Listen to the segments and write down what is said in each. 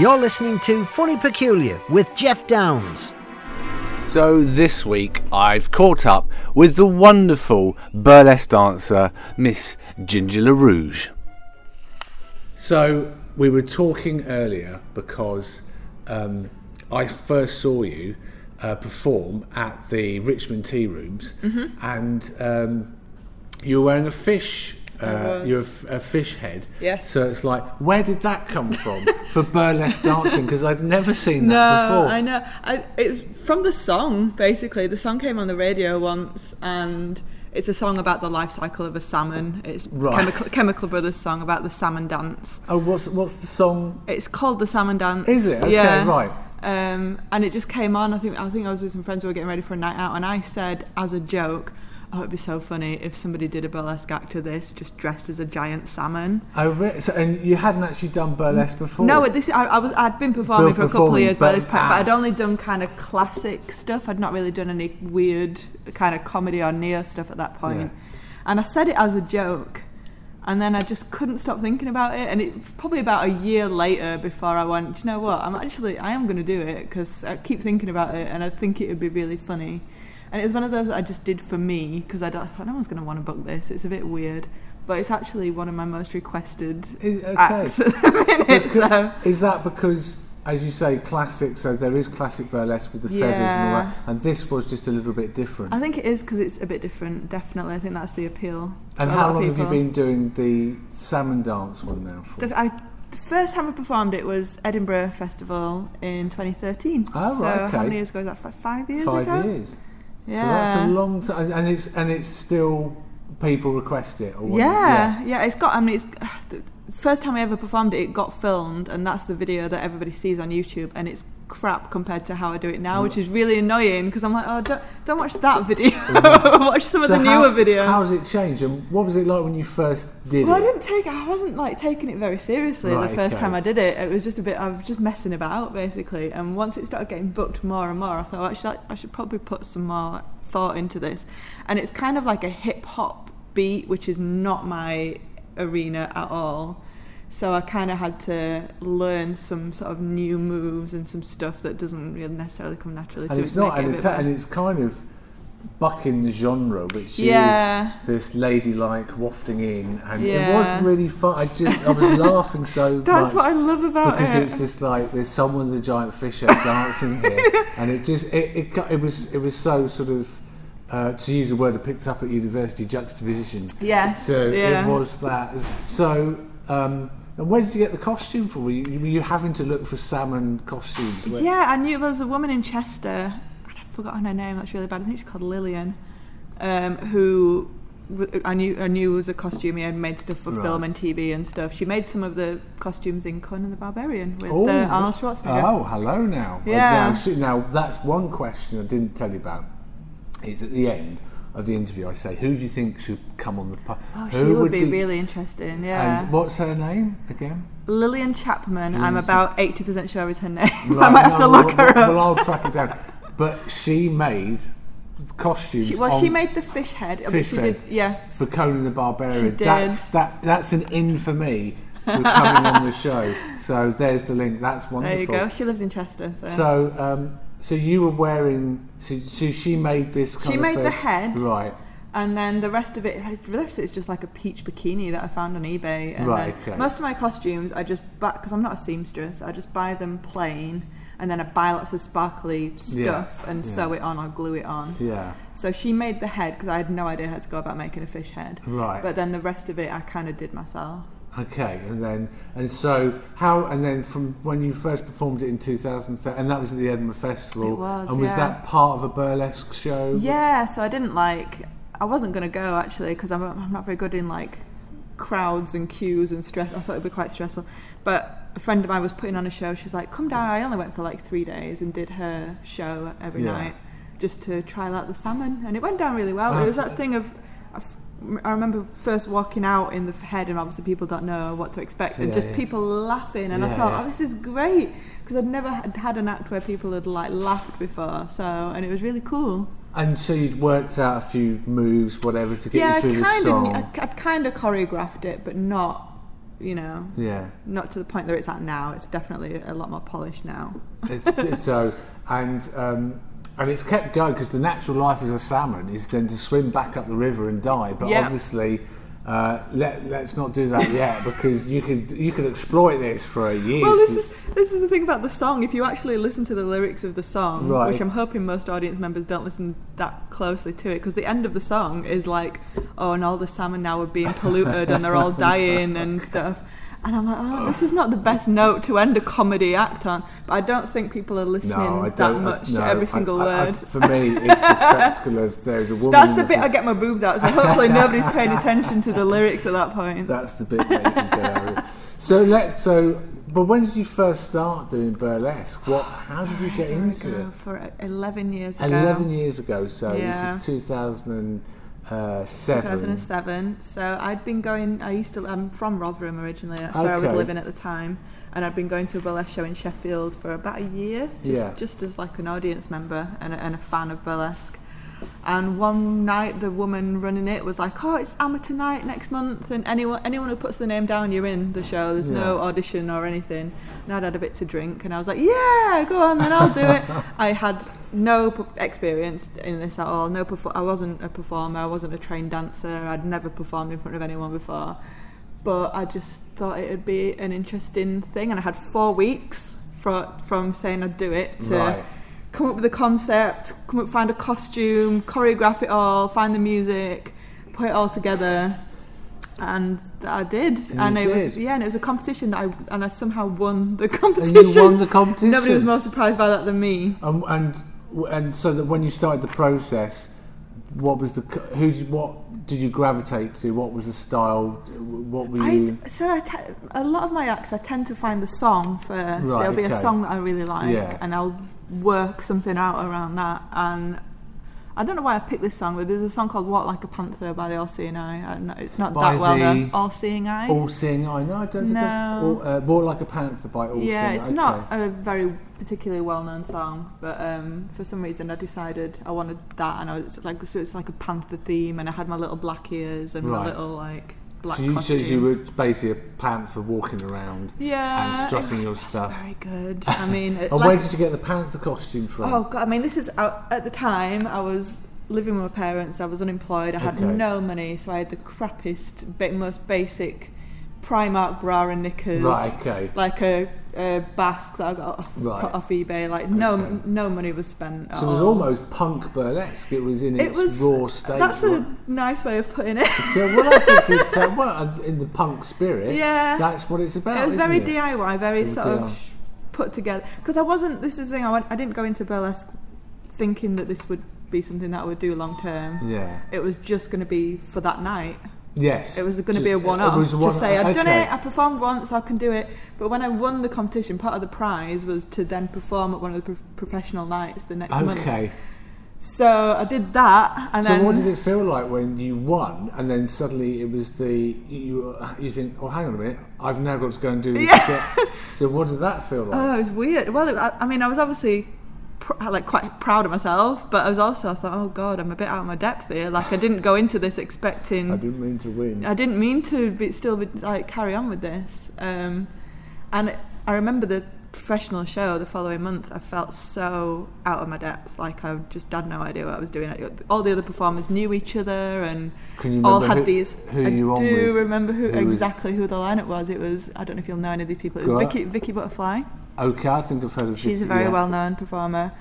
You're listening to Funny Peculiar with Jeff Downs. So this week I've caught up with the wonderful burlesque dancer Miss Ginger La Rouge. So we were talking earlier because I first saw you perform at the Richmond Tea Rooms, and you were wearing a fish. You're a fish head. Yes. So it's like, where did that come from for burlesque dancing? Because I'd never seen that before. No, I know. It was from the song, basically. The song came on the radio once, and it's a song about the life cycle of a salmon. It's Right. Chemical Brothers song about the salmon dance. Oh, what's the song? It's called The Salmon Dance. Is it? Okay, yeah. right. And it just came on. I think I was with some friends who were getting ready for a night out, and I said, as a joke, oh, it'd be so funny if somebody did a burlesque act to this, just dressed as a giant salmon. Oh, really? So, and you hadn't actually done burlesque before? No, I'd been performing for a couple of years by this point, but I'd only done kind of classic stuff. I'd not really done any weird kind of comedy or neo stuff at that point. Yeah. And I said it as a joke, and then I just couldn't stop thinking about it. And it probably about a year later before I went, do you know what? I am going to do it because I keep thinking about it, and I think it would be really funny. And it was one of those that I just did for me, because I thought no one's going to want to book this. It's a bit weird. But it's actually one of my most requested acts at the minute. So. Is that because, as you say, classic, so there is classic burlesque with the feathers and all that, and this was just a little bit different? I think it is because it's a bit different, definitely. I think that's the appeal. And how long have you been doing the salmon dance one now for? The first time I performed it was Edinburgh Festival in 2013. Oh, right, okay. How many years ago was that? 5 years ago? 5 years. Yeah. So that's a long time, and it's still people request it. Or yeah. It's got. I mean, it's the first time I ever performed it. It got filmed, and that's the video that everybody sees on YouTube. And it's crap compared to how I do it now, which is really annoying because I'm like, oh, don't watch that video. Watch some of the newer videos. How's it changed, and what was it like when you first did it? I wasn't like taking it very seriously the first time I did it. It was just I was just messing about basically. And once it started getting booked more and more, I thought I should probably put some more thought into this. And it's kind of like a hip hop beat, which is not my arena at all. So I kind of had to learn some sort of new moves and some stuff that doesn't really necessarily come naturally to me. And it's kind of bucking the genre, which is this ladylike wafting in, and it was really fun. I was laughing so much. That's what I love about because it. It's just like there's someone with a giant fish head dancing here, and it was so sort of. To use a word I picked up at university, juxtaposition. Yes. So it was that. So. And where did you get the costume from? Were you having to look for salmon costumes? Yeah, I knew there was a woman in Chester, and I've forgotten her name, that's really bad. I think she's called Lillian, who I knew was a costumier and made stuff for film and TV and stuff. She made some of the costumes in Conan the Barbarian with Arnold Schwarzenegger. Oh, hello now. Yeah. Now, that's one question I didn't tell you about. Is at the end of the interview I say, who do you think should come on the podcast? She would be really interesting, yeah. And what's her name again? Lillian Chapman. I'm about 80% sure is her name. Right, I might have to look her up. Well, I'll track it down. But she made costumes. She made the fish head. For Conan the Barbarian. She did. That's an in for me for coming on the show. So there's the link. That's wonderful. There you go. She lives in Chester. So you were wearing. So she made this. She made the head, right? And then the rest of it is just like a peach bikini that I found on eBay. And most of my costumes I just buy because I'm not a seamstress. I just buy them plain, and then I buy lots of sparkly stuff and sew it on or glue it on. Yeah. So she made the head because I had no idea how to go about making a fish head. Right. But then the rest of it I kind of did myself. Okay, and then from when you first performed it in 2013, and that was at the Edinburgh Festival. It was, and was that part of a burlesque show? Yeah, so I wasn't going to go actually because I'm not very good in like crowds and queues and stress. I thought it'd be quite stressful. But a friend of mine was putting on a show. She's like, "Come down." I only went for like 3 days and did her show every night just to trial out the salmon, and it went down really well. It was that thing of. I remember first walking out in the head, and obviously people don't know what to expect, and just people laughing, and I thought, oh, this is great, because I'd never had an act where people had like laughed before, and it was really cool. And so you'd worked out a few moves, whatever, to get you through the song. I'd kind of choreographed it, but not you know, not to the point that it's at now. It's definitely a lot more polished now. It's so, and it's kept going because the natural life of a salmon is then to swim back up the river and die. But obviously, let's not do that yet, because you could exploit this for years. Well, this is the thing about the song. If you actually listen to the lyrics of the song, which I'm hoping most audience members don't listen that closely to it, because the end of the song is like, oh, and all the salmon now are being polluted and they're all dying and stuff. And I'm like, oh, this is not the best note to end a comedy act on. But I don't think people are listening that much to every single word. For me, it's the spectacle of there's a woman. That's the bit I get my boobs out. So hopefully nobody's paying attention to the lyrics at that point. That's the bit that you can get out of it. But when did you first start doing burlesque? How did you get into it? For 11 years ago. 11 years ago. So this is 2007. 2007. So I'd been going. I'm from Rotherham originally. That's where I was living at the time, and I'd been going to a burlesque show in Sheffield for about a year, just as like an audience member and a fan of burlesque. And one night, the woman running it was like, "Oh, it's amateur night next month, and anyone who puts the name down, you're in the show. There's no audition or anything." And I'd had a bit to drink, and I was like, "Yeah, go on, then I'll do it." I had no experience in this at all. I wasn't a performer. I wasn't a trained dancer. I'd never performed in front of anyone before, but I just thought it would be an interesting thing, and I had 4 weeks from saying I'd do it to come up with a concept, find a costume, choreograph it all, find the music, put it all together, and I did. And it was a competition that I somehow won the competition. And you won the competition. Nobody was more surprised by that than me. And so that when you started the process, what did you gravitate to? What was the style? What were you? A lot of my acts, I tend to find the song first. There'll be a song that I really like, and I'll work something out around that. And I don't know why I picked this song, but there's a song called "Walk Like a Panther" by the All Seeing Eye. It's not that well known. All Seeing Eye. All Seeing Eye. No, I don't think it's "Walk Like a Panther" by All Seeing Eye. Yeah, it's not a very particularly well-known song, but for some reason I decided I wanted that, and it's like a panther theme, and I had my little black ears and my little like black costume. So you were basically a panther walking around and strutting your stuff. Very good. I mean, and where did you get the panther costume from? Oh God! I mean, this is at the time I was living with my parents. I was unemployed. I had no money, so I had the crappiest, most basic Primark bra and knickers, like a basque that I got off eBay. Like no money was spent. So it was almost punk burlesque. It was in its raw state. That's a nice way of putting it. So I think it's in the punk spirit. Yeah, that's what it's about. It was very DIY, very sort of put together. Because I wasn't. This is the thing. I didn't go into burlesque thinking that this would be something that I would do long term. Yeah, it was just going to be for that night. Yes. It was going to be a one-off. Just say, I've done it, I performed once, I can do it. But when I won the competition, part of the prize was to then perform at one of the professional nights the next month. Okay. So I did that, and then... So what did it feel like when you won, and then suddenly it was you think, oh, hang on a minute, I've now got to go and do this again. So what did that feel like? Oh, it was weird. Well, I mean, I was obviously... quite proud of myself, but I thought, oh God, I'm a bit out of my depth here. Like I didn't go into this expecting. I didn't mean to win. I didn't mean to still carry on with this. And I remember the professional show the following month. I felt so out of my depth. Like I just had no idea what I was doing. All the other performers knew each other, and all had these. Who you on with? I do remember who the lineup was. It was, I don't know if you'll know any of these people. It was Vicky Butterfly. Okay, I think I've heard of Vicky. She's a very well-known performer.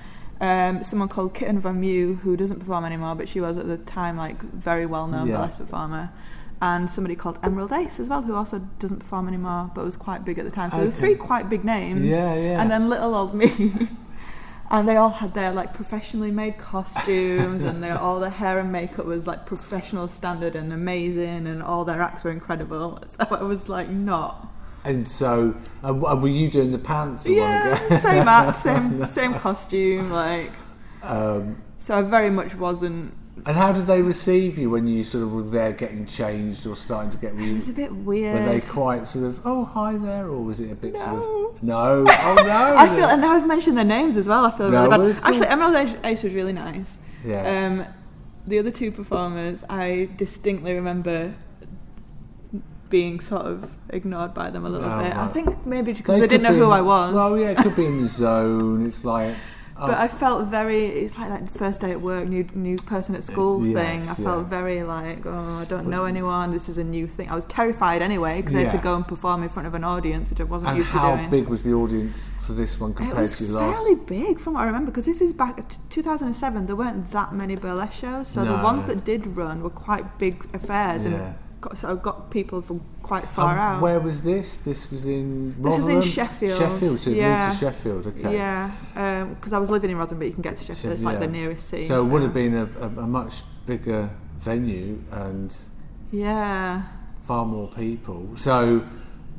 Someone called Kitten Van Mew, who doesn't perform anymore, but she was at the time very well-known burlesque performer. And somebody called Emerald Ace as well, who also doesn't perform anymore, but was quite big at the time. So there were 3 quite big names, and then little old me. And they all had their professionally made costumes, and all their hair and makeup was professional standard and amazing, and all their acts were incredible. So I was not. And so, were you doing the panther one again? Same act, same costume, so I very much wasn't. And how did they receive you when you sort of were there getting changed or starting to get? It was a bit weird. Were they quite sort of, oh hi there, or was it a bit sort of no? Oh no! I feel, and now I've mentioned their names as well. I feel really bad. Actually, Emerald Ace was really nice. Yeah. The other 2 performers, I distinctly remember being sort of ignored by them a little bit. Right. I think maybe because they didn't know who I was. Well, yeah, it could be in the zone. It's like... But I felt it's like that first day at work, new person at school thing. I felt very like, I don't know anyone, this is a new thing. I was terrified anyway, because I had to go and perform in front of an audience, which I wasn't used to doing. And how big was the audience for this one compared to your last? It was fairly big from what I remember, because this is back 2007, there weren't that many burlesque shows, so the ones that did run were quite big affairs, and got people from quite far out. Where was this? This was in Rotherham? This was in Sheffield. Sheffield, so you moved to Sheffield, okay. Yeah, because I was living in Rotherham, but you can get to Sheffield, it's like the nearest city. So it would have been a much bigger venue and far more people. So,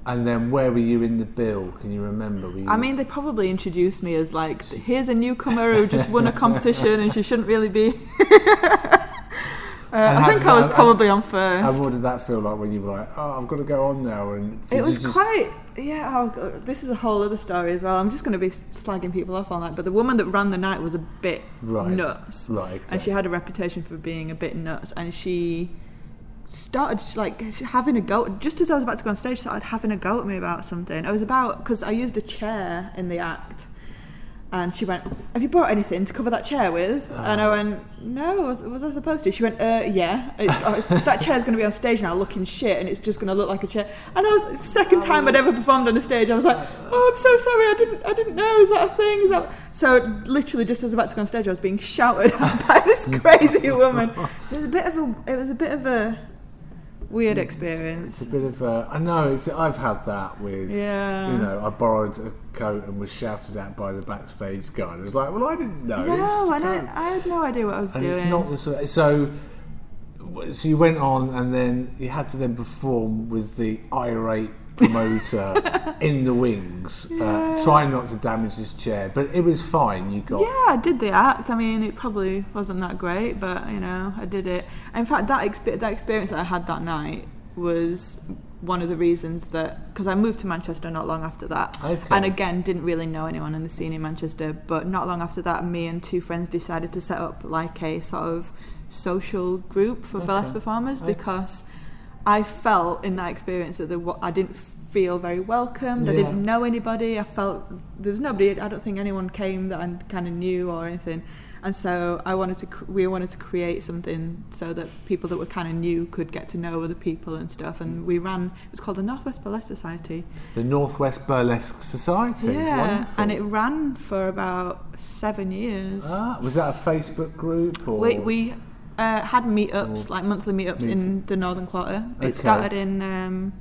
and then where were you in the bill? Can you remember? I mean, they probably introduced me as like, here's a newcomer who just won a competition and she shouldn't really be... I think I was probably on first. And what did that feel like when you were like, I've got to go on now? And it was quite, this is a whole other story as well. I'm just going to be slagging people off on that. But the woman that ran the night was a bit nuts. Right. Okay. And she had a reputation for being a bit nuts. And she started like having a go, just as I was about to go on stage, started having a go at me about something. It was because I used a chair in the act. And she went, have you brought anything to cover that chair with? And I went, no, was I supposed to? She went, yeah. That chair's going to be on stage now looking shit and it's just going to look like a chair. And I was, second time I'd ever performed on a stage, I was like, I'm so sorry, I didn't know, is that a thing? So literally just as I was about to go on stage, I was being shouted at by this crazy woman. It was a bit of a weird experience. It's a bit of a... I know, I've had that with... Yeah. You know, I borrowed a coat and was shouted at by the backstage guy. And I was like, well, I didn't know. No, I had no idea what I was doing. It's not the sort... So you went on and then you had to then perform with the irate promoter in the wings, trying not to damage this chair. But it was fine, you got... Yeah, I did the act. I mean, it probably wasn't that great, but, you know, I did it. In fact, that experience that I had that night was one of the reasons that... Because I moved to Manchester not long after that. Okay. And again, didn't really know anyone in the scene in Manchester, but not long after that, me and two friends decided to set up like a sort of social group for burlesque performers because I felt in that experience that I didn't feel very welcomed. I didn't know anybody. I felt there was nobody. I don't think anyone came that I kind of knew or anything. And so we wanted to create something so that people that were kind of new could get to know other people and stuff. And it was called the North West Burlesque Society. The North West Burlesque Society. Yeah, wonderful. And it ran for about 7 years. Was that a Facebook group or? We had meetups, like monthly meetups in the Northern Quarter. It started in.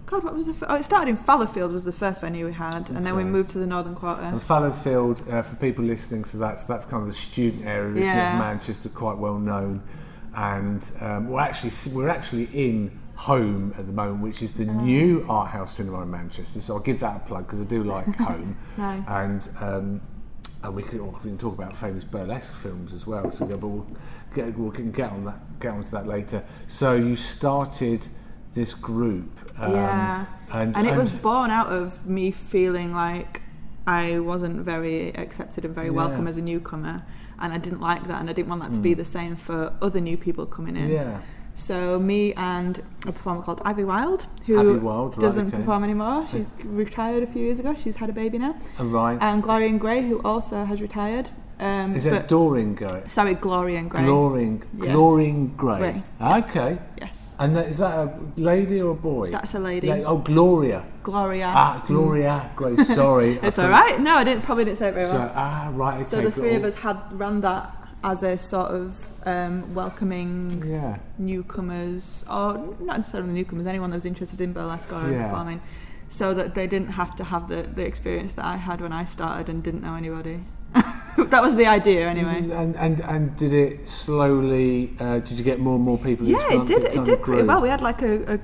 What was it started in Fallowfield was the first venue we had, and then we moved to the Northern Quarter. And Fallowfield, for people listening, so that's kind of the student area, isn't it, of Manchester, quite well known. And we're actually in Home at the moment, which is the new art house cinema in Manchester. So I'll give that a plug because I do like Home. It's nice. And we can talk about famous burlesque films as well. So, but we can get onto that later. So you started this group, and it was born out of me feeling like I wasn't very accepted and very welcome as a newcomer, and I didn't like that, and I didn't want that to be the same for other new people coming in. Yeah. So me and a performer called Ivy Wild, who doesn't perform anymore. She's retired a few years ago. She's had a baby now. Right. And Gloria Gray, who also has retired. Is it Doreen Gray? Sorry, Gloria Gray. Gloria Gray. Okay. Yes. And is that a lady or a boy? That's a lady. Gloria. Gloria Gray. Sorry. It's all right. No, I probably didn't say it very well. Right. Okay. So the three of us had run that as a sort of welcoming newcomers, or not necessarily newcomers, anyone that was interested in burlesque or performing, so that they didn't have to have the experience that I had when I started and didn't know anybody. That was the idea, anyway. And did it slowly? Did you get more and more people? Yeah, it did. It did pretty well. We had like a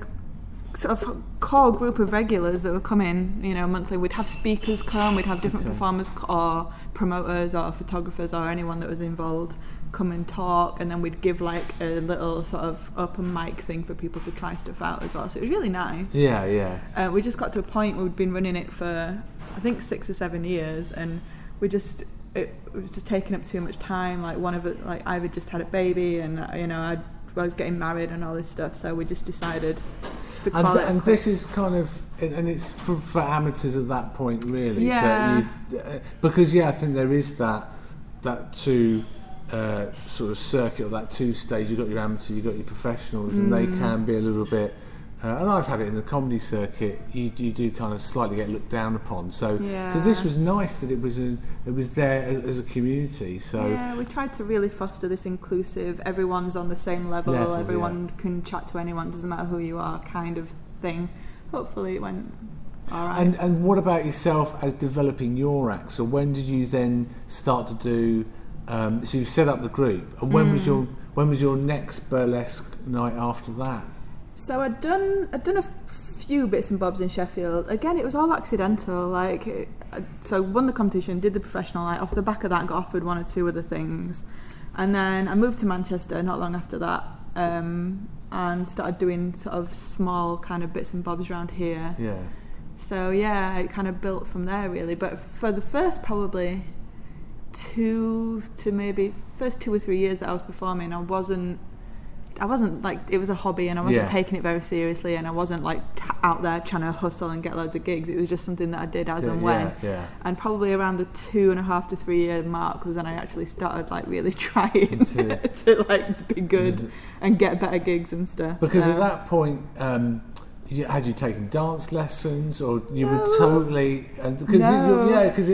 sort of core group of regulars that would come in, monthly. We'd have speakers come. We'd have different performers or promoters or photographers or anyone that was involved come and talk, and then we'd give like a little sort of open mic thing for people to try stuff out as well. So it was really nice. Yeah. We just got to a point where we'd been running it for I think 6 or 7 years, and it was just taking up too much time. Like one of it, like Ivy just had a baby, and I was getting married and all this stuff. So we just decided to call it. And this is kind of, and it's for amateurs at that point, really. Yeah. Because I think there is that two sort of circuit, or that two stage. You've got your amateur, you've got your professionals, and they can be a little bit. And I've had it in the comedy circuit. You do kind of slightly get looked down upon. So this was nice that it was there as a community. So we tried to really foster this inclusive, everyone's on the same level, everyone can chat to anyone, doesn't matter who you are, kind of thing. Hopefully it went all right. And what about yourself as developing your act? So when did you then start to do? So you've set up the group, and when was your next burlesque night after that? So I'd done a few bits and bobs in Sheffield. Again, it was all accidental. So I won the competition, did the professional night. Off the back of that, got offered one or two other things, and then I moved to Manchester not long after that, and started doing sort of small kind of bits and bobs around here. Yeah. So it kind of built from there really. But for the first probably 2 or 3 years that I was performing, I wasn't like, it was a hobby, and I wasn't taking it very seriously, and I wasn't like out there trying to hustle and get loads of gigs. It was just something that I did as and when. And probably around the 2.5 to 3 year mark was when I actually started like really trying to like be good and get better gigs and stuff. Because at that point, had you taken dance lessons, or you were totally? Because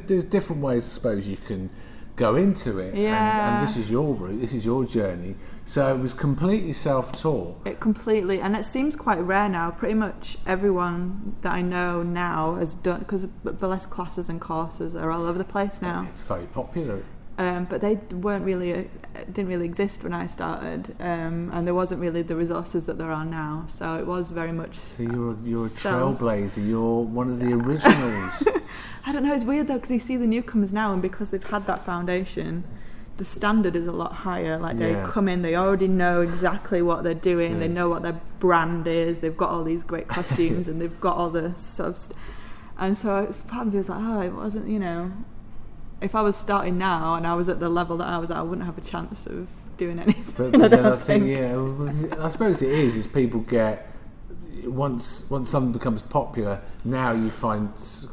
there's different ways, I suppose, you can go into it, and this is your route, this is your journey. So it was completely self-taught. And it seems quite rare now. Pretty much everyone that I know now has done, because burlesque classes and courses are all over the place now. It's very popular. But they didn't really exist when I started, and there wasn't really the resources that there are now. So it was very much. So you're a trailblazer. You're one of the originals. I don't know. It's weird though, because you see the newcomers now, and because they've had that foundation, the standard is a lot higher. Like they come in, they already know exactly what they're doing. They know what their brand is. They've got all these great costumes, and they've got all the and so part of me was like, it wasn't, if I was starting now and I was at the level that I was at, I wouldn't have a chance of doing anything. But then I think, I suppose it is people get, once something becomes popular, now you find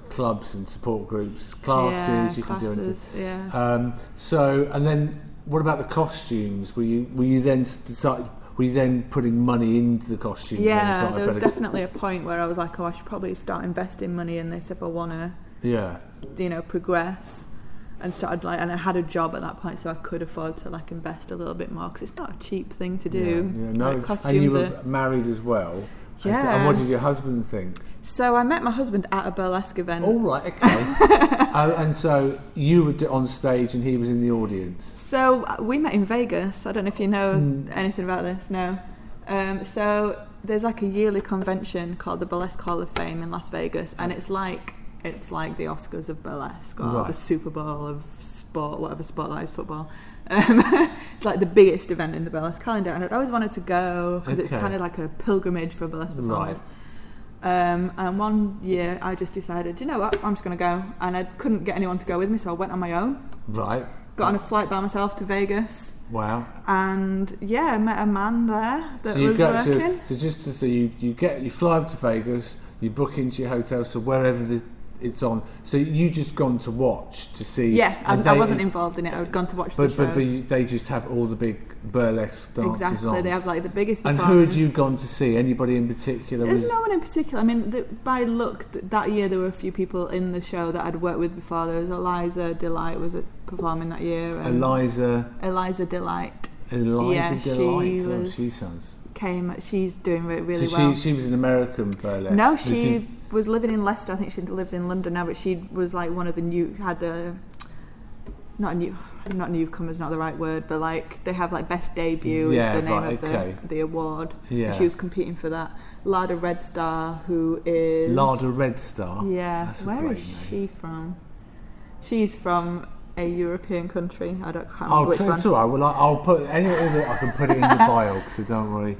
clubs and support groups, classes, you can do anything. So, and then what about the costumes? Were you then putting money into the costumes? Yeah, there was definitely a point where I was like, I should probably start investing money in this if I want to, progress. And started and I had a job at that point, so I could afford to invest a little bit more, because it's not a cheap thing to do. And you were married as well. Yeah. And what did your husband think? So I met my husband at a burlesque event. All right, okay. And so you were on stage and he was in the audience. So we met in Vegas. I don't know if you know anything about this. No. So there's a yearly convention called the Burlesque Hall of Fame in Las Vegas, and it's like the Oscars of burlesque, or the Super Bowl of sport, whatever sport that is, football. It's like the biggest event in the burlesque calendar, and I'd always wanted to go because it's kind of like a pilgrimage for burlesque performers. And one year I just decided, you know what, I'm just going to go, and I couldn't get anyone to go with me, so I went on my own. Right. Got on a flight by myself to Vegas. Wow. And I met a man there that was working. So you fly over to Vegas, you book into your hotel, so wherever it's on. So you just gone to watch to see. Yeah, I wasn't involved in it. I'd gone to watch the shows. But they just have all the big burlesque dances on. Exactly, they have the biggest performers. And who had you gone to see? Anybody in particular? There's no one in particular. I mean, by luck, that year there were a few people in the show that I'd worked with before. There was Eliza Delight was performing that year. Eliza Delight. Delight. She sounds. She's doing really well. She was an American burlesque. No, she was living in Leicester. I think she lives in London now, but she was one of the not newcomers, not the right word, but they have best debut is the name of the award. Yeah. She was competing for that. Lada Red Star, who is Lada Red Star. Yeah. That's Where is she from? She's from a European country. I can't remember which one. It's all right. Well, I'll put I can put it in the bio, so don't worry.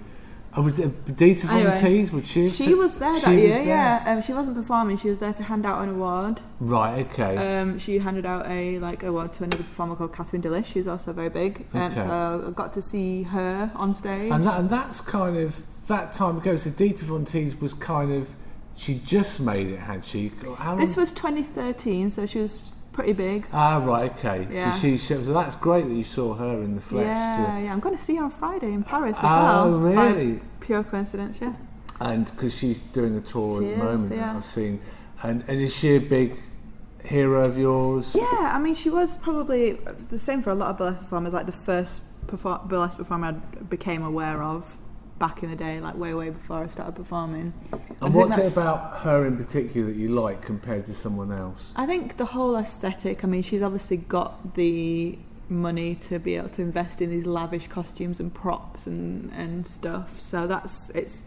Was Dita Von Teese? Would she? She was there that year. Yeah, she wasn't performing. She was there to hand out an award. Right. Okay. She handed out a award to another performer called Catherine Dillish, who's also very big. So I got to see her on stage. And that's kind of that time ago. So Dita Von Teese was kind of, she just made it, had she? How long? This was 2013, so she was pretty big. Right, okay. Yeah. So that's great that you saw her in the flesh. Yeah. I'm going to see her on Friday in Paris as well. Oh, really? By pure coincidence, yeah. And because she's doing a tour at the moment, yeah. I've seen. And is she a big hero of yours? Yeah, I mean, she was probably the same for a lot of burlesque performers, like the first burlesque performer I became aware of back in the day, like way before I started performing. And what's it about her in particular that you like compared to someone else? I think the whole aesthetic. I mean, she's obviously got the money to be able to invest in these lavish costumes and props and stuff. So it's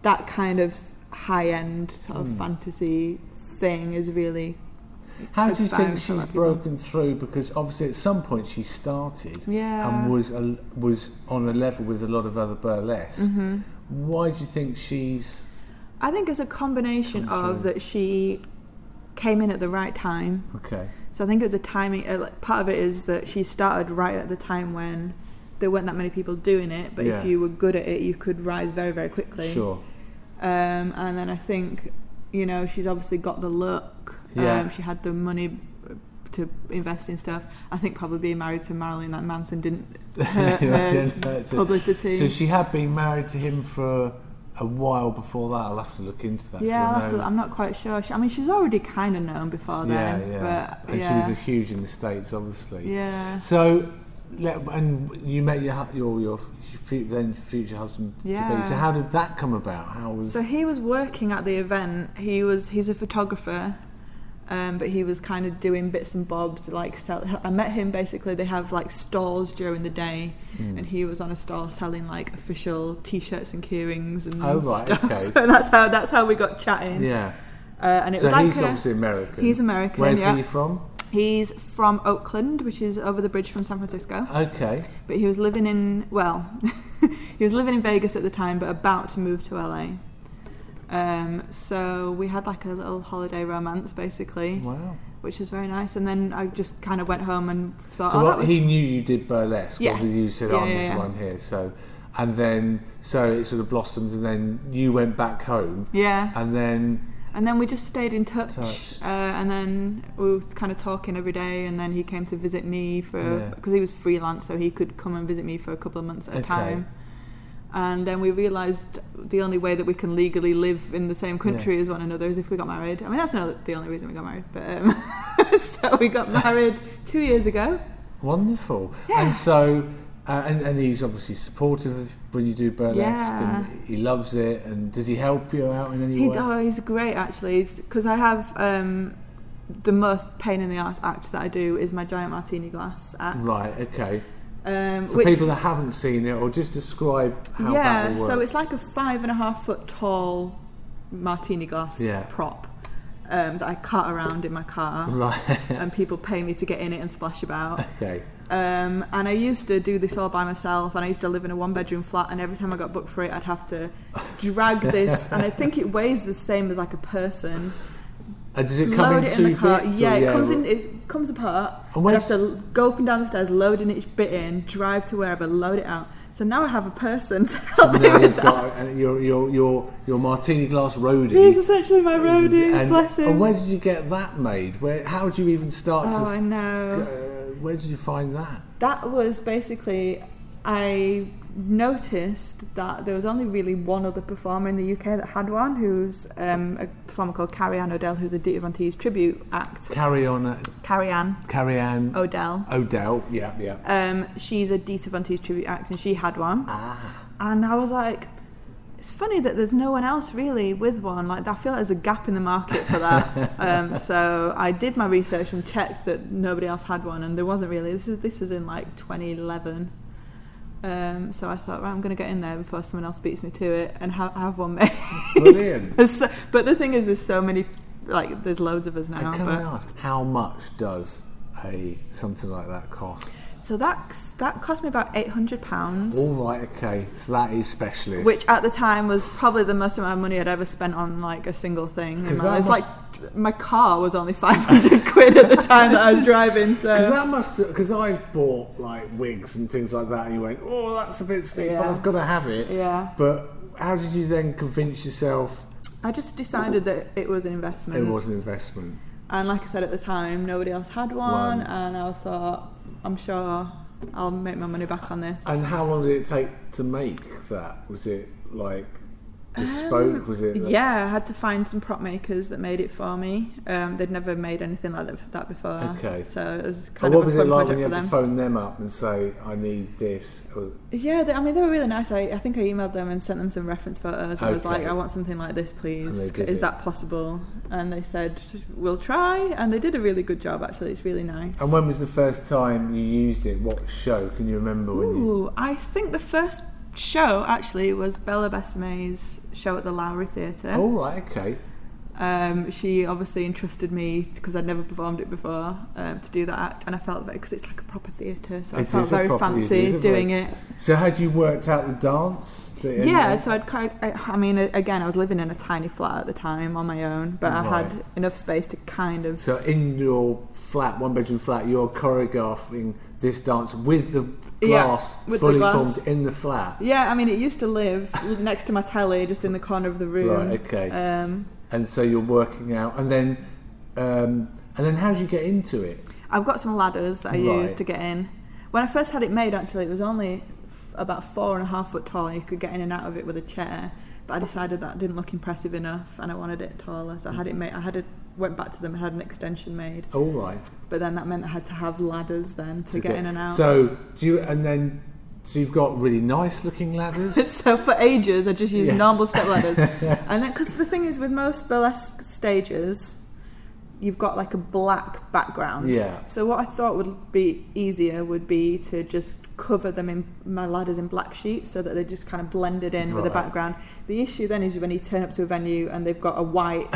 that kind of high-end sort of fantasy thing is really. How do you think she's broken through? Because obviously at some point she started and was on a level with a lot of other burlesque. Mm-hmm. Why do you think she's... I think it's a combination of that she came in at the right time. Okay. So I think it was a timing... part of it is that she started right at the time when there weren't that many people doing it, but if you were good at it, you could rise very, very quickly. Sure. And then I think, she's obviously got the look. She had the money to invest in stuff. I think probably being married to Marilyn Manson didn't hurt her publicity. So she had been married to him for a while before that. I'll have to look into that. Yeah, I'm not quite sure. She was already kind of known before then. But she was a huge in the States, obviously. Yeah. So, and you met your then future husband to be. So how did that come about? So he was working at the event. He's a photographer. But he was kind of doing bits and bobs, I met him basically. They have like stalls during the day, and he was on a stall selling like official T-shirts and keyrings and stuff. Okay. And that's how we got chatting. Yeah. And it so was he's obviously American. He's American. Where's he from? He's from Oakland, which is over the bridge from San Francisco. Okay. But he was living in Vegas at the time, but about to move to LA. So we had like a little holiday romance, basically. Wow. Which was very nice. And then I just kind of went home and thought, he knew you did burlesque. Yeah. Obviously you said, this one here. So it sort of blossomed, and then you went back home. Yeah. And then we just stayed in touch. And then we were kind of talking every day, and then he came to visit me because he was freelance, so he could come and visit me for a couple of months at a time. And then we realised the only way that we can legally live in the same country as one another is if we got married. I mean, that's not the only reason we got married, but so we got married 2 years ago. Wonderful. Yeah. And so, and he's obviously supportive when you do burlesque, and he loves it. And does he help you out in any way? He does. He's great, actually, because I have the most pain in the arse act that I do is my giant martini glass act. Right. Okay. For people that haven't seen it, or just describe how that will work. So it's like a 5.5 foot tall martini glass prop that I cart around in my car, and people pay me to get in it and splash about. Okay. And I used to do this all by myself, and I used to live in a 1-bedroom flat, and every time I got booked for it, I'd have to drag this, and I think it weighs the same as like a person. And does it come in two bits? Yeah, it comes apart. And I have to go up and down the stairs, loading each bit in, drive to wherever, load it out. So now I have a person to help me with that. Your martini glass roadie. He's essentially my roadie, bless him. And where did you get that made? How did you even start to... I know. Where did you find that? That was basically... I noticed that there was only really one other performer in the UK that had one, who's a performer called Carrie Ann Odell, who's a Dita Von Teese tribute act. Carrie Ann Odell, yeah. She's a Dita Von Teese tribute act, and she had one. And I was like, it's funny that there's no one else really with one. Like, I feel like there's a gap in the market for that. So I did my research and checked that nobody else had one, and there wasn't really. This was in like 2011. So I thought, right, I'm going to get in there before someone else beats me to it and have one made. Brilliant. But the thing is, there's so many, there's loads of us now. And can I ask, how much does something like that cost? So that cost me about £800. All right, okay. So that is specialist. Which at the time was probably the most amount of money I'd ever spent on like a single thing. It was like my car was only 500 quid at the time that I was driving. So because I've bought like wigs and things like that, and you went, oh, that's a bit steep, but I've got to have it. Yeah. But how did you then convince yourself? I just decided that it was an investment. It was an investment. And like I said at the time, nobody else had one. And I thought, I'm sure I'll make my money back on this. And how long did it take to make that? Was it like bespoke? Was it? Yeah, I had to find some prop makers that made it for me. They'd never made anything like that before. Okay. So it was And kind of what was a it fun like project when you had for to them. phone them up and say, I need this? Yeah, they were really nice. I think I emailed them and sent them some reference photos. I was like, I want something like this, please. Is that possible? And they said, we'll try. And they did a really good job, actually. It's really nice. And when was the first time you used it? What show? Can you remember when you... I think the first show, actually, was Bella Bessame's show at the Lowry Theatre. Oh, right, okay. She obviously entrusted me, because I'd never performed it before, to do that act, and I felt because it's like a proper theatre, so I felt very fancy doing it. So had you worked out the dance? Yeah, so again, I was living in a tiny flat at the time on my own, but I had enough space to kind of... So in your flat, one-bedroom flat, you're choreographing this dance with the glass fully formed in the flat? Yeah, I mean, it used to live next to my telly, just in the corner of the room. Right, okay. And so you're working out, and then how do you get into it? I've got some ladders that I use to get in. When I first had it made, actually, it was only about 4.5 foot tall. You could get in and out of it with a chair, but I decided that didn't look impressive enough, and I wanted it taller. So I had it made. Went back to them and had an extension made. Oh right. But then that meant I had to have ladders then to get in and out. So you've got really nice looking ladders. So for ages I just used normal step ladders. And then, because the thing is with most burlesque stages, you've got like a black background. Yeah. So what I thought would be easier would be to just cover them in my ladders in black sheets so that they just kind of blended in with the background. The issue then is when you turn up to a venue and they've got a white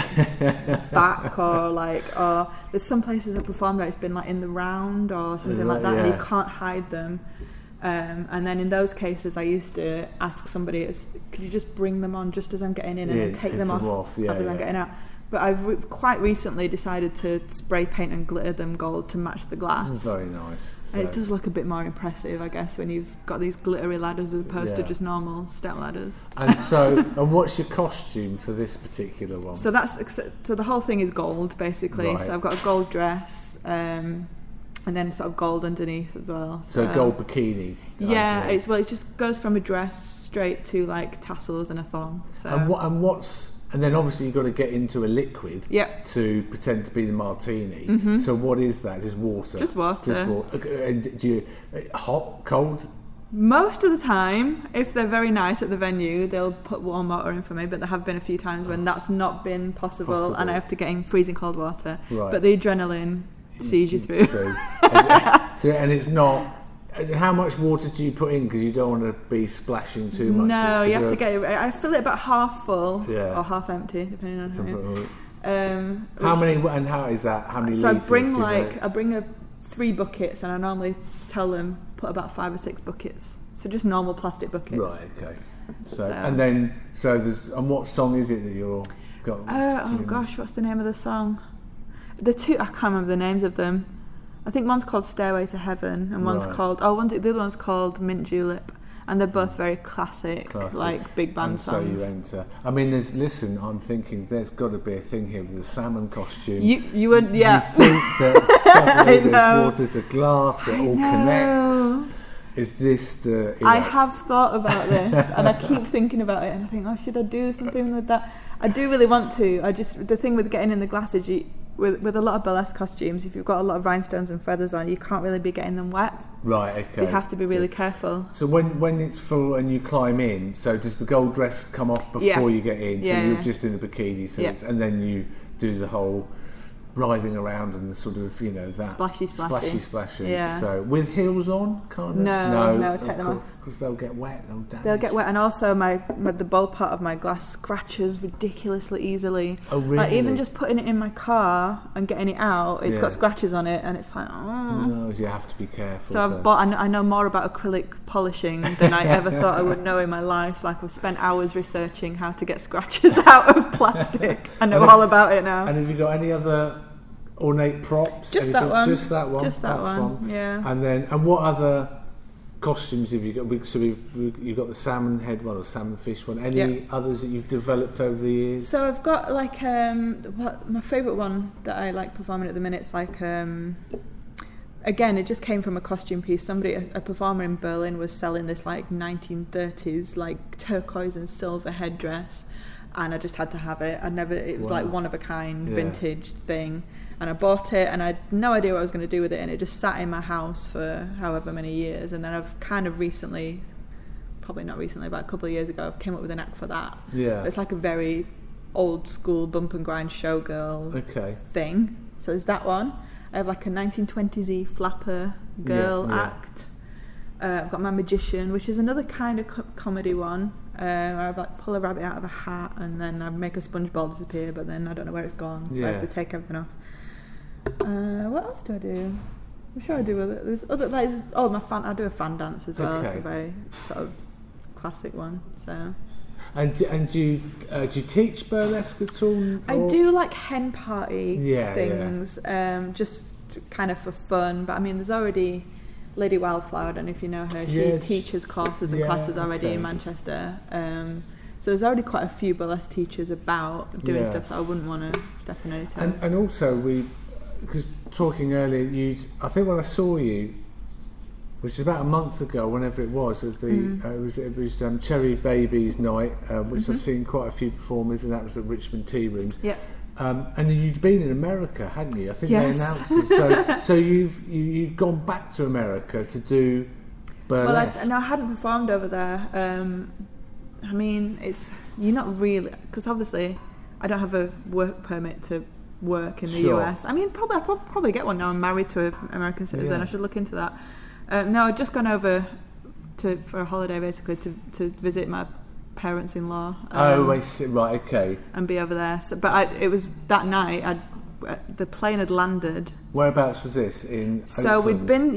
back, or there's some places I performed where it's been like in the round or something like that, and you can't hide them. And then in those cases I used to ask somebody, could you just bring them on just as I'm getting in and then take them off as I'm getting out. But I've quite recently decided to spray paint and glitter them gold to match the glass. Very nice. So. And it does look a bit more impressive, I guess, when you've got these glittery ladders as opposed to just normal step ladders. And what's your costume for this particular one? So the whole thing is gold, basically. Right. So I've got a gold dress, and then sort of gold underneath as well. So gold bikini. Yeah, it just goes from a dress straight to like tassels and a thong. So. And then obviously you've got to get into a liquid to pretend to be the martini. Mm-hmm. So what is that? Just water? Just water. And do you hot, cold? Most of the time, if they're very nice at the venue, they'll put warm water in for me, but there have been a few times when that's not been possible. And I have to get in freezing cold water. Right. But the adrenaline sees you through. And it's not... How much water do you put in? Because you don't want to be splashing too much. No, you have to get it. I fill it about half full or half empty, depending on how many. And how is that? How many? So litres I bring 3 buckets, and I normally tell them put about 5 or 6 buckets. So just normal plastic buckets. Right. Okay. So and what song is it that you're got? Gosh, what's the name of the song? The two, I can't remember the names of them. I think one's called Stairway to Heaven and one's called... the other one's called Mint Julep. And they're both very classic. Like big band songs. So you enter... I mean, I'm thinking there's got to be a thing here with the salmon costume. You would, yeah. You think that suddenly there's a glass that all connects. Is this the... I have thought about this and I keep thinking about it and I think, should I do something with that? I do really want to. The thing with getting in the glass is with a lot of burlesque costumes, if you've got a lot of rhinestones and feathers on, you can't really be getting them wet. Right, okay. So you have to be really careful. So when it's full and you climb in, so does the gold dress come off before you get in? So you're just in a bikini, and then you do the whole writhing around and sort of, you know, that splashy. Yeah. So with heels on, kind of. No, take them off because they'll get wet. They'll get wet, and also the bowl part of my glass scratches ridiculously easily. Oh, really? Like, even just putting it in my car and getting it out, it's got scratches on it, and it's like, oh. No, you have to be careful. So I've bought. I know more about acrylic polishing than I ever thought I would know in my life. Like, I've spent hours researching how to get scratches out of plastic. I know all about it now. And have you got any other ornate props? Just that one. Just that one. Just that one. Yeah. And what other costumes have you got? So you've got the salmon head one, the salmon fish one. Any others that you've developed over the years? So I've got like my favourite one that I like performing at the minute. It's like again, it just came from a costume piece. A performer in Berlin was selling this like 1930s like turquoise and silver headdress, and I just had to have it. It was like one of a kind vintage thing. And I bought it, and I had no idea what I was going to do with it, and it just sat in my house for however many years. And then I've kind of recently, probably not recently, but a couple of years ago, I came up with a knack for that. Yeah. It's like a very old school bump and grind showgirl thing. So there's that one. I have like a 1920s flapper girl act. I've got my magician, which is another kind of comedy one. I like pull a rabbit out of a hat, and then I make a sponge ball disappear, but then I don't know where it's gone, so I have to take everything off. What else do I do? I'm sure I do other. There's other. I do a fan dance as well. It's a very sort of classic one. So. And do you teach burlesque at all? I do like hen party things, just kind of for fun. But I mean, there's already Lady Wildflower. I don't know if you know her. She teaches courses and classes already in Manchester. So there's already quite a few burlesque teachers about doing stuff. So I wouldn't want to step on any toes. And also because talking earlier, I think when I saw you, which is about a month ago, whenever it was, at the it was Cherry Baby's night, which I've seen quite a few performers, and that was at Richmond Tea Rooms. Yeah. And you'd been in America, hadn't you? I think they announced it. So you've gone back to America to do burlesque. Well, I hadn't performed over there. I mean, you're not really, because obviously I don't have a work permit to work in the US. I mean, I'll probably get one now. I'm married to an American citizen. I should look into that. No, I'd just gone over for a holiday, basically, to visit my parents-in-law. I see. Right, okay. And be over there. So, but it was that night. The plane had landed. Whereabouts was this? In so Oakland?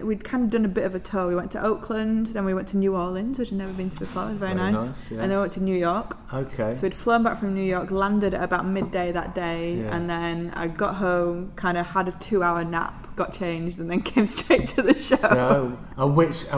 we'd kind of done a bit of a tour. We went to Oakland, then we went to New Orleans, which I'd never been to before. It was very nice. And then we went to New York. Okay. So we'd flown back from New York, landed at about midday that day, and then I got home, kind of had a 2-hour nap, got changed, and then came straight to the show. So, and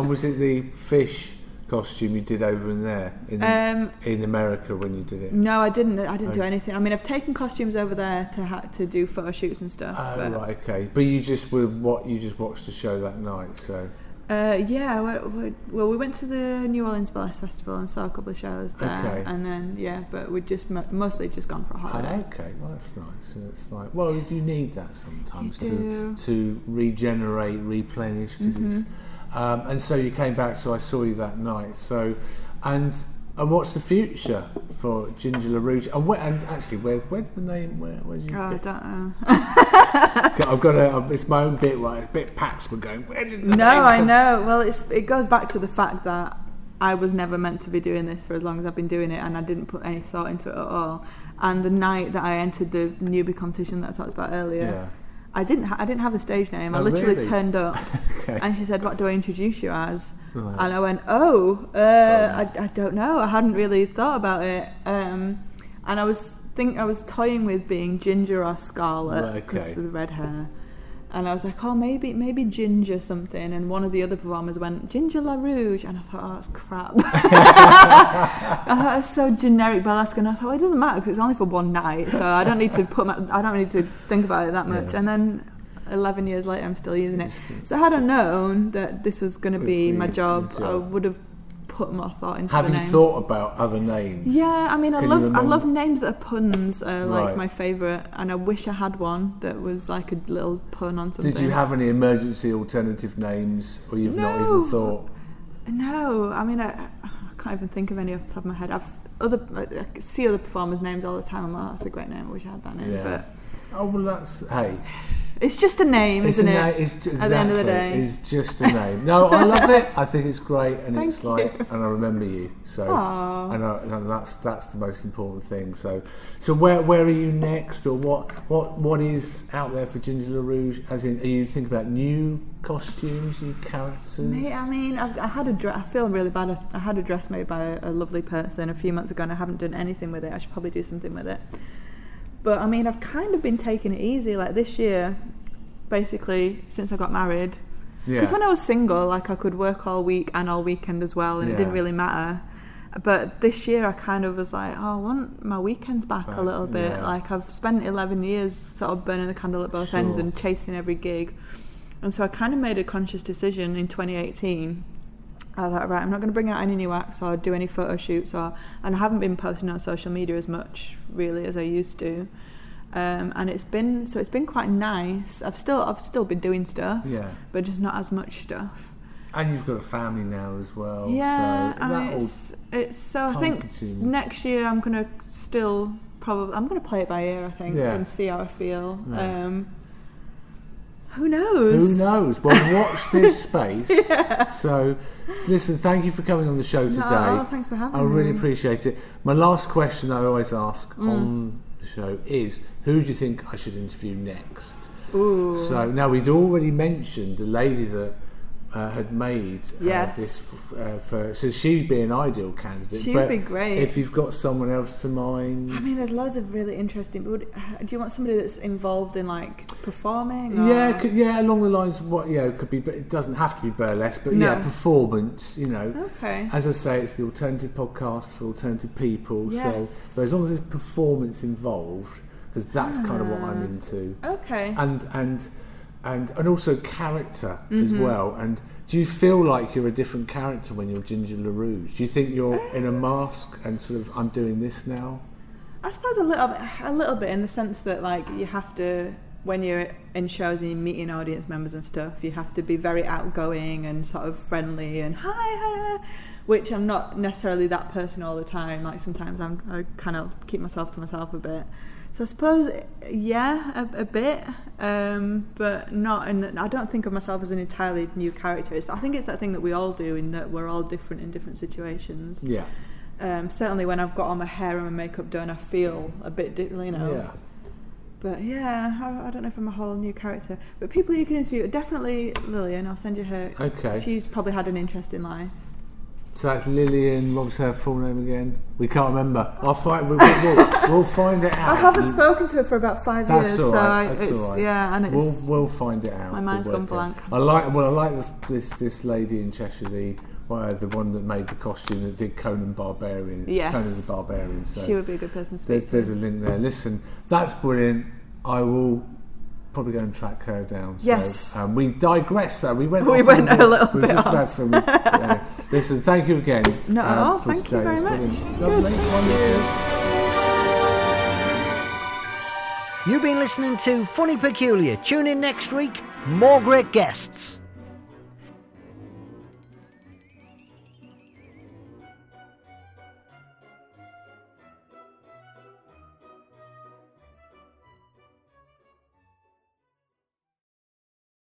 was it the fish costume you did over in there in America when you did it? No, I didn't do anything. I mean, I've taken costumes over there to do photo shoots and stuff. Oh, right, okay. But you just watched the show that night, so. We went to the New Orleans Burlesque Festival and saw a couple of shows there, and then but we'd just mostly just gone for a holiday. Oh, okay, well that's nice. And it's like, well, you need that sometimes to regenerate, replenish, because it's. And so you came back, so I saw you that night. So, and what's the future for Ginger La Rouge? And actually, where did the name? Where did you? I don't know. I've got it's my own bit. Right, a bit pats. We're going. Where did the name come? I know. Well, it goes back to the fact that I was never meant to be doing this for as long as I've been doing it, and I didn't put any thought into it at all. And the night that I entered the newbie competition that I talked about earlier. I didn't have a stage name. I literally turned up, and she said, "What do I introduce you as?" Right. And I went, I don't know. I hadn't really thought about it, and I was toying with being Ginger or Scarlet because of the red hair. And I was like, maybe Ginger something. And one of the other performers went, Ginger La Rouge. And I thought, oh, that's crap. I thought it's so generic burlesque. And I thought, it doesn't matter because it's only for one night. So I don't need to think about it that much. And then 11 years later, I'm still using it. So had I known that this was going to be my job, I would have put more thought into the name. Have you thought about other names? Yeah, I mean, I love names that are puns. Like my favourite, and I wish I had one that was like a little pun on something. Did you have any emergency alternative names, or you've not even thought? No, I mean, I can't even think of any off the top of my head. I see other performers' names all the time. I'm like, oh, that's a great name. I wish I had that name. Yeah. But Oh, well, that's... Hey. It's just a name, isn't it? Exactly, at the end of the day. It's just a name. No, I love it. I think it's great, and Thank it's like, you. and I remember you. So, Aww. and that's the most important thing. So where are you next, or what is out there for Ginger La Rouge? As in, are you thinking about new costumes, new characters? I mean, I had a dress. I feel really bad. I had a dress made by a lovely person a few months ago, and I haven't done anything with it. I should probably do something with it. But I mean, I've kind of been taking it easy. Like this year, basically, since I got married. Because when I was single, like I could work all week and all weekend as well, and it didn't really matter. But this year, I kind of was like, I want my weekends back a little bit. Yeah. Like I've spent 11 years sort of burning the candle at both ends and chasing every gig. And so I kind of made a conscious decision in 2018. I thought, right, I'm not going to bring out any new acts or do any photo shoots, and I haven't been posting on social media as much really as I used to, and it's been quite nice. I've still been doing stuff, but just not as much stuff. And you've got a family now as well. Yeah, so I mean, it's so I think consuming. Next year I'm going to play it by ear, I think, and see how I feel. Yeah. Who knows? Well, watch this space. So, listen, thank you for coming on the show today. No, thanks for having me. I really appreciate it. My last question that I always ask on the show is, who do you think I should interview next? Ooh. So, now we'd already mentioned the lady that had made this so she'd be an ideal candidate. She'd be great. If you've got someone else to mind, I mean, there's loads of really interesting. But do you want somebody that's involved in like performing? Along the lines of what could be, but it doesn't have to be burlesque. But performance. Okay. As I say, it's the alternative podcast for alternative people. Yes. So, but as long as there's performance involved, because that's kind of what I'm into. Okay. And also character as well. And do you feel like you're a different character when you're Ginger La Rouge? Do you think you're in a mask and sort of, I'm doing this now? I suppose a little bit in the sense that like you have to, when you're in shows and you're meeting audience members and stuff, you have to be very outgoing and sort of friendly and hi, which I'm not necessarily that person all the time. Like sometimes I kind of keep myself to myself a bit. So I suppose, a bit, but not. And I don't think of myself as an entirely new character. I think it's that thing that we all do, in that we're all different in different situations. Yeah. Certainly, when I've got all my hair and my makeup done, I feel a bit different, Yeah. But I don't know if I'm a whole new character. But people you can interview, definitely Lillian. I'll send you her. Okay. She's probably had an interesting life. So that's Lillian. What was her full name again? We can't remember. We'll find it out. I haven't spoken to her for about 5 years. That's all right. That's all right. Yeah, and it's we'll find it out. My mind's gone blank. I like this lady in Cheshire, the one that made the costume that did Conan Barbarian. Yes. Conan the Barbarian. So she would be a good person to speak to. There's a link there. Listen, that's brilliant. I will probably go and track her down. So, yes. We digress, though. We went a little bit off. Listen, thank you again. Thank you very much. Lovely. Wonderful. You've been listening to Funny Peculiar. Tune in next week. More great guests.